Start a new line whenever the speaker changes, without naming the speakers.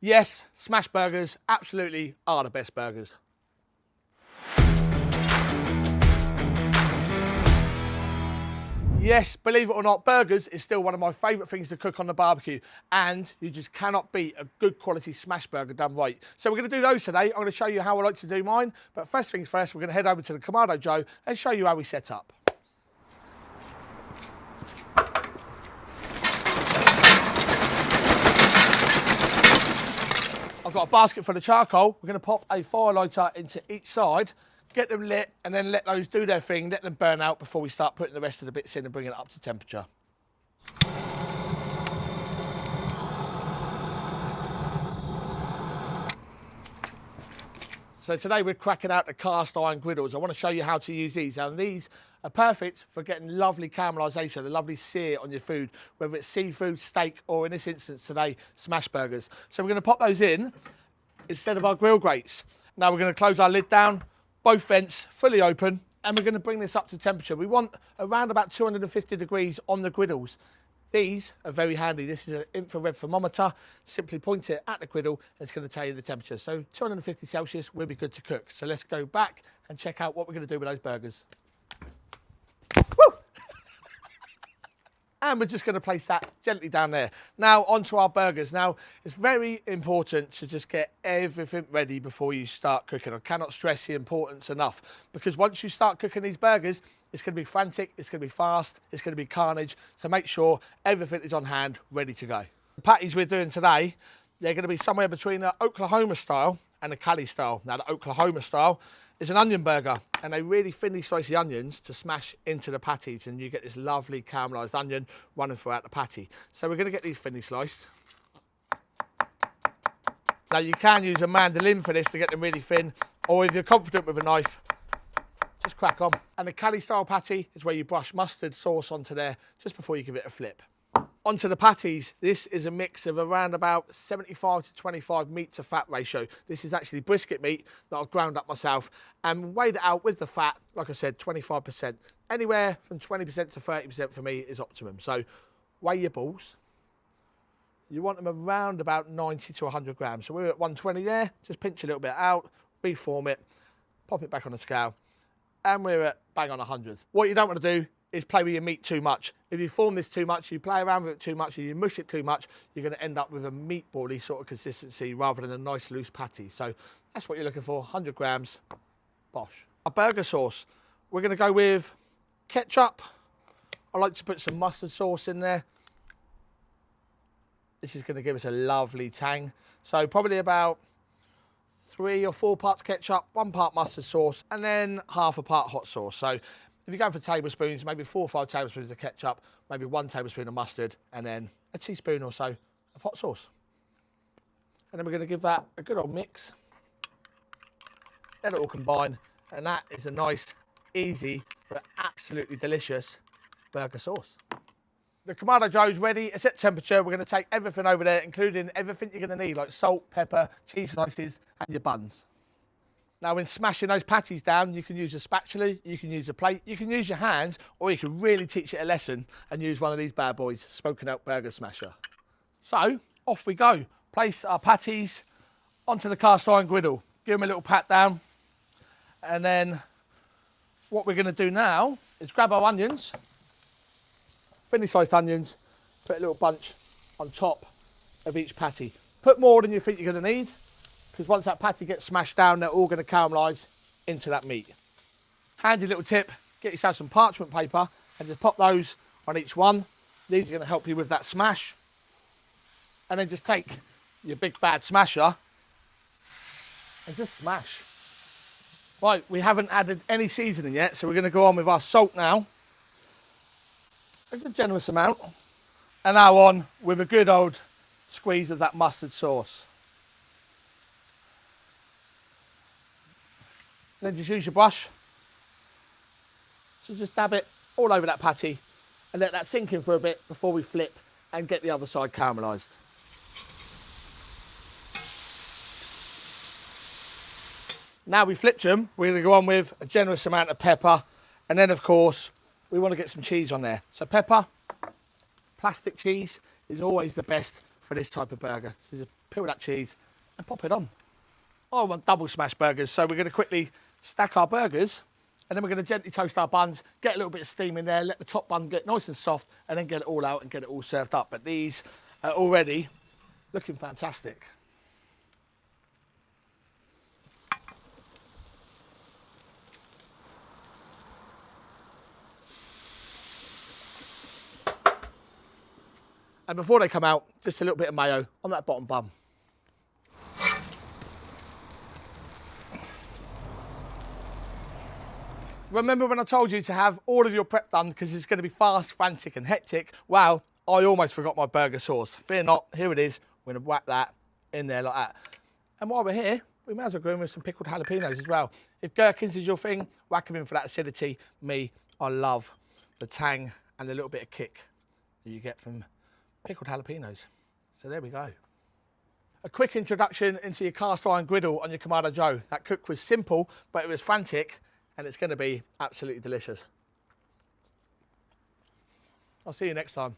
Yes, Smashburgers absolutely are the best burgers. Yes, believe it or not, burgers is still one of my favourite things to cook on the barbecue, and you just cannot beat a good quality smash burger done right. So we're going to do those today. I'm going to show you how I like to do mine, but first things first, we're going to head over to the Kamado Joe and show you how we set up. I've got a basket full of charcoal. We're going to pop a fire lighter into each side, get them lit, and then let those do their thing, let them burn out before we start putting the rest of the bits in and bringing it up to temperature. So today we're cracking out the cast iron griddles. I want to show you how to use these, and these are perfect for getting lovely caramelisation, the lovely sear on your food, whether it's seafood, steak, or in this instance today, smash burgers. So we're going to pop those in instead of our grill grates. Now we're going to close our lid down, both vents fully open, and we're going to bring this up to temperature. We want around about 250 degrees on the griddles. These are very handy. This is an infrared thermometer. Simply point it at the griddle and it's going to tell you the temperature. So 250 Celsius will be good to cook. So let's go back and check out what we're going to do with those burgers. Woo! And we're just going to place that gently down there. Now onto our burgers. Now it's very important to just get everything ready before you start cooking. I cannot stress the importance enough, because once you start cooking these burgers, it's going to be frantic, it's going to be fast, it's going to be carnage. So make sure everything is on hand, ready to go. The patties we're doing today, they're going to be somewhere between the Oklahoma style and the Cali style. Now the Oklahoma style is an onion burger, and they really thinly slice the onions to smash into the patties, and you get this lovely caramelised onion running throughout the patty. So we're going to get these thinly sliced. Now you can use a mandolin for this to get them really thin, or if you're confident with a knife, just crack on. And the Cali style patty is where you brush mustard sauce onto there just before you give it a flip. Onto the patties, this is a mix of around about 75 to 25 meat to fat ratio. This is actually brisket meat that I've ground up myself and weighed it out with the fat, like I said, 25%. Anywhere from 20% to 30% for me is optimum. So weigh your balls. You want them around about 90 to 100 grams. So we're at 120 there, just pinch a little bit out, reform it, pop it back on the scale, and we're at bang on 100. What you don't want to do is play with your meat too much. If you form this too much, you play around with it too much, and you mush it too much, you're going to end up with a meatbally sort of consistency rather than a nice loose patty. So that's what you're looking for, 100 grams, bosh. A burger sauce, we're going to go with ketchup. I like to put some mustard sauce in there. This is going to give us a lovely tang. So probably about 3 or 4 parts ketchup, 1 part mustard sauce, and then half a part hot sauce. So if you're going for tablespoons, maybe 4 or 5 tablespoons of ketchup, maybe 1 tablespoon of mustard, and then a teaspoon or so of hot sauce. And then we're going to give that a good old mix. Let it all combine, and that is a nice, easy, but absolutely delicious burger sauce. The Kamado Joe's ready. It's at temperature. We're going to take everything over there, including everything you're going to need, like salt, pepper, cheese slices, and your buns. Now, when smashing those patties down, you can use a spatula, you can use a plate, you can use your hands, or you can really teach it a lesson and use one of these bad boys, Smoking Out Burger Smasher. So, off we go. Place our patties onto the cast iron griddle. Give them a little pat down. And then what we're going to do now is grab our onions, thinly sliced onions, put a little bunch on top of each patty. Put more than you think you're going to need, because once that patty gets smashed down, they're all going to caramelise into that meat. Handy little tip, get yourself some parchment paper and just pop those on each one. These are going to help you with that smash. And then just take your big bad smasher and just smash. Right, we haven't added any seasoning yet, so we're going to go on with our salt now. A good generous amount. And now on with a good old squeeze of that mustard sauce. Then just use your brush to just dab it all over that patty and let that sink in for a bit before we flip and get the other side caramelised. Now we flipped them, we're going to go on with a generous amount of pepper, and then of course we want to get some cheese on there. So pepper, plastic cheese is always the best for this type of burger. So just peel that cheese and pop it on. I want double smash burgers, so we're going to quickly stack our burgers and then we're going to gently toast our buns, get a little bit of steam in there, let the top bun get nice and soft and then get it all out and get it all served up. But these are already looking fantastic. And before they come out, just a little bit of mayo on that bottom bun. Remember when I told you to have all of your prep done because it's going to be fast, frantic and hectic? Well, I almost forgot my burger sauce. Fear not, here it is. We're going to whack that in there like that. And while we're here, we may as well go in with some pickled jalapenos as well. If gherkins is your thing, whack them in for that acidity. Me, I love the tang and the little bit of kick that you get from pickled jalapenos. So there we go. A quick introduction into your cast iron griddle on your Kamado Joe. That cook was simple, but it was frantic, and it's going to be absolutely delicious. I'll see you next time.